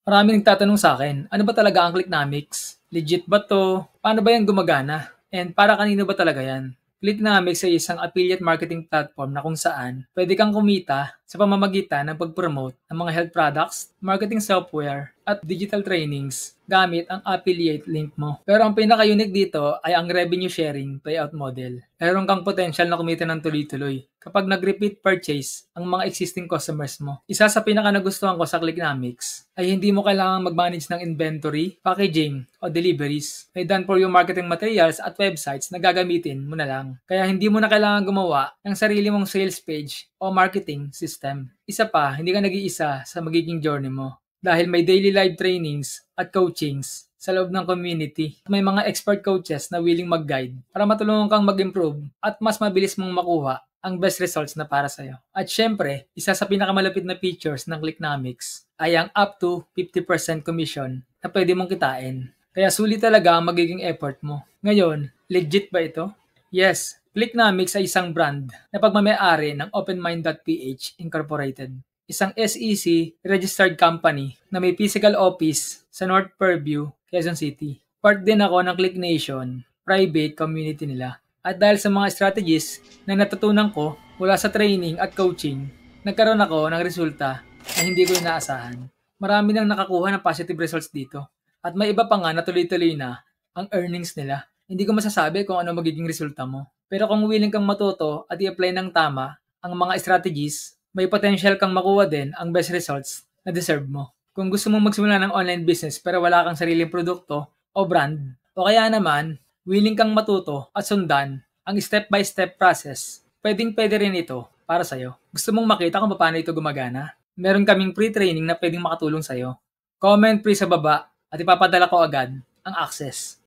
Maraming nagtatanong sa akin, ano ba talaga ang Clicknomics? Legit ba 'to? Paano ba yan gumagana? And para kanino ba talaga yan? Clicknomics ay isang affiliate marketing platform na kung saan pwede kang kumita sa pamamagitan ng pag-promote ng mga health products, marketing software, at digital trainings gamit ang affiliate link mo. Pero ang pinaka-unique dito ay ang revenue sharing payout model. Meron kang potential na kumita ng tuloy-tuloy kapag nag-repeat purchase ang mga existing customers mo. Isa sa pinaka-nagustuhan ko sa Clicknomics ay hindi mo kailangang mag-manage ng inventory, packaging, o deliveries. May done for you marketing materials at websites na gagamitin mo na lang. Kaya hindi mo na kailangan gumawa ng sarili mong sales page o marketing system. Isa pa, hindi ka nag-iisa sa magiging journey mo dahil may daily live trainings at coachings sa loob ng community. May mga expert coaches na willing mag-guide para matulungan kang mag-improve at mas mabilis mong makuha ang best results na para sa'yo. At syempre, isa sa pinakamalapit na features ng Clicknomics ay ang up to 50% commission na pwede mong kitain. Kaya sulit talaga ang magiging effort mo. Ngayon, legit ba ito? Yes, Clicknomics ay isang brand na pagmamayari ng OpenMind.ph Incorporated, isang SEC-registered company na may physical office sa North Fairview, Quezon City. Part din ako ng Click Nation, private community nila. At dahil sa mga strategies na natutunan ko mula sa training at coaching, nagkaroon ako ng resulta na hindi ko inaasahan. Marami nang nakakuha ng positive results dito. At may iba pa nga na tuloy-tuloy na ang earnings nila. Hindi ko masasabi kung ano magiging resulta mo. Pero kung willing kang matuto at i-apply ng tama ang mga strategies, may potential kang makuha din ang best results na deserve mo. Kung gusto mong magsimula ng online business pero wala kang sariling produkto o brand, o kaya naman, willing kang matuto at sundan ang step-by-step process, pwedeng-pwede rin ito para sa'yo. Gusto mong makita kung paano ito gumagana? Meron kaming pre-training na pwedeng makatulong sa'yo. Comment free sa baba at ipapadala ko agad ang access.